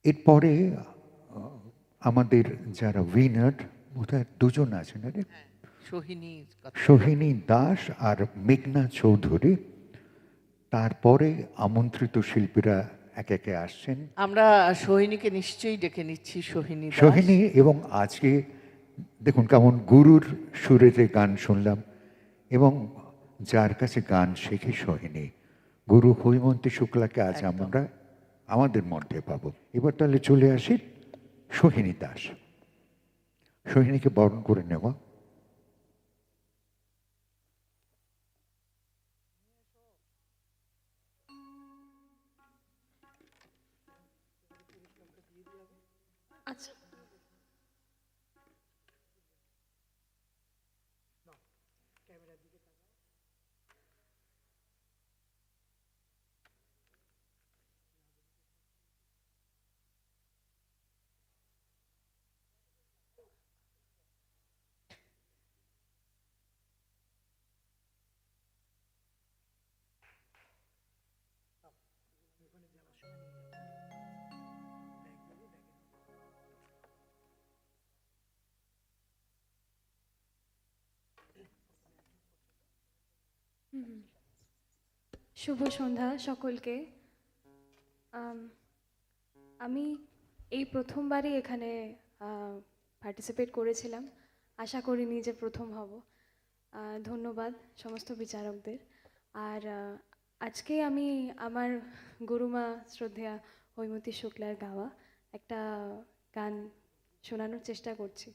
এরপরে আমাদের যারা উইনার বোধহয় দুজন আছেন, আরে সোহিনী দাস আর মেঘনা চৌধুরী। তারপরে আমন্ত্রিত শিল্পীরা একে একে আসছেন। আমরা সোহিনীকে নিশ্চয়ই ডেকে নিচ্ছি। সোহিনী এবং আজকে দেখুন কেমন গুরুর সুরেতে গান শুনলাম, এবং যার কাছে গান শেখে সোহিনী, গুরু হৈমন্তী শুক্লাকে আজ আমরা আমাদের মধ্যে পাবো। এবার তাহলে চলে আসি সোহিনী দাস। সোহিনীকে বরণ করে নেওয়া। আচ্ছা, শুভ সন্ধ্যা সকলকে। আমি এই প্রথমবারই এখানে পার্টিসিপেট করেছিলাম, আশা করিনি যে প্রথম হব। ধন্যবাদ সমস্ত বিচারকদের। আর আজকে আমি আমার গুরুমা শ্রদ্ধেয়া হৈমন্তী শুক্লার গাওয়া একটা গান শোনানোর চেষ্টা করছি।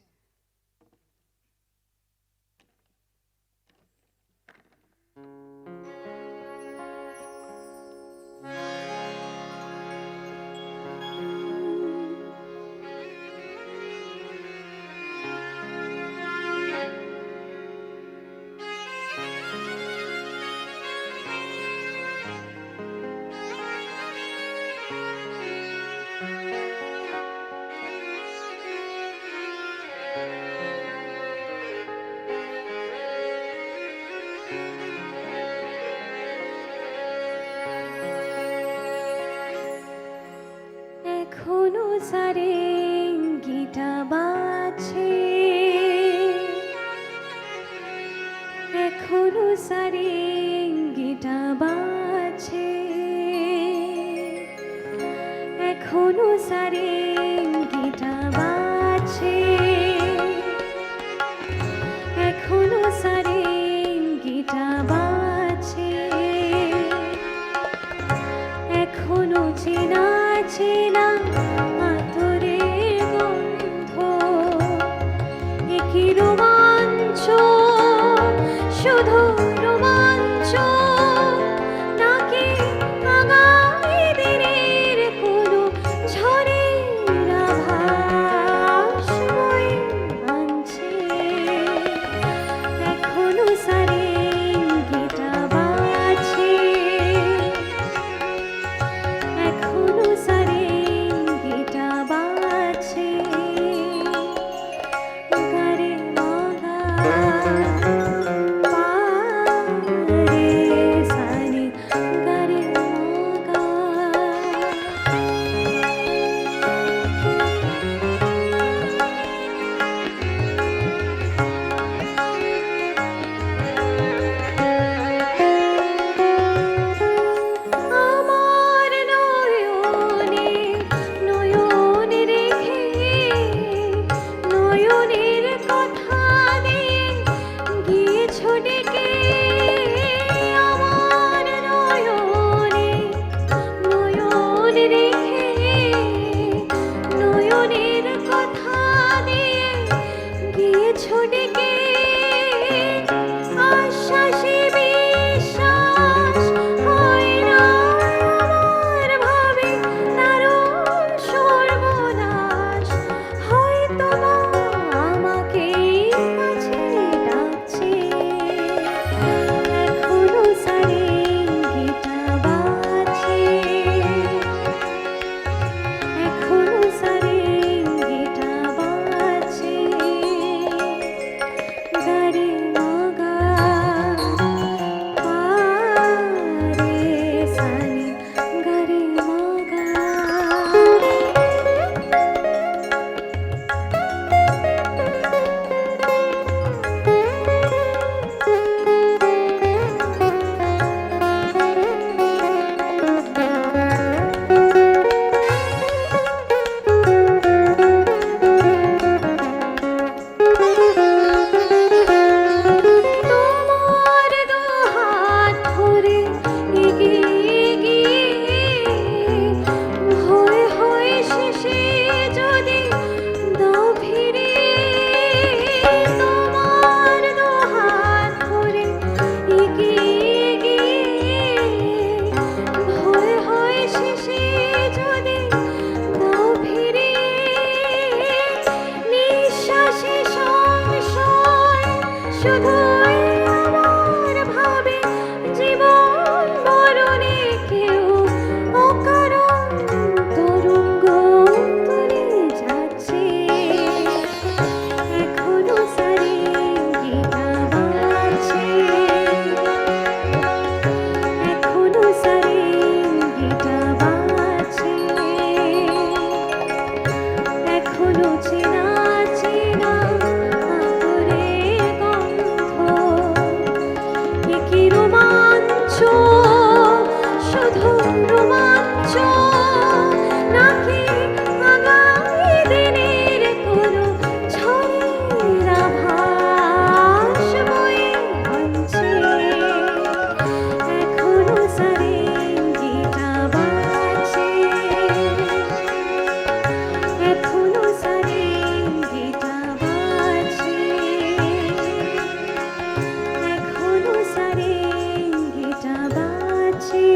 এখনো সারেঙ্গিটা বাজছে, এখনো সারেঙ্গিটা বাজছে, এখনো সারেঙ্গিটা বাজছে, এখনো সারেঙ্গিটা বাজছে, এখনো চেনা চেনা আতরের গন্ধ, একই রোমাঞ্চ, শুধু রোমাঞ্চ, নাকি আগামী দিনের কোনো ঝড়ের আভাস বয়ে আনছে, এখনো সারেঙ্গিটা বাজছে, এখনো সারেঙ্গিটা রোমাঞ্চ নাকি আগামী দিনের কোনো ঝড়ের আভাস বয়ে আনছে এখনো সারেঙ্গিটা বাজছে এখনো সারেঙ্গিটা বাজছে এখনো সারেঙ্গিটা বাজছে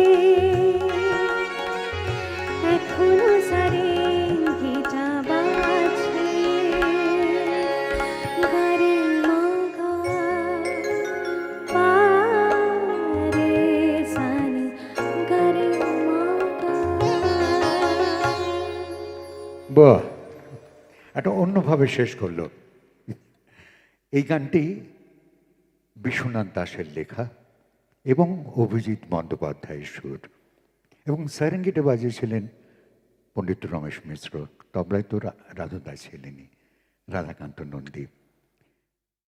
এখনো সারেঙ্গিটা বাজছে গারে মাগা পারে সানি গারে মাগা বাহ, একটা অন্যভাবে শেষ করলো। এই গানটি বিশ্বনাথ দাসের লেখা এবং অভিজিৎ বন্দ্যোপাধ্যায়ের সুর, এবং সারেঙ্গিটা বাজিয়েছিলেন পণ্ডিত রমেশ মিশ্র, তবলায় তো রাধুদা ছিলেনই, রাধাকান্ত নন্দী।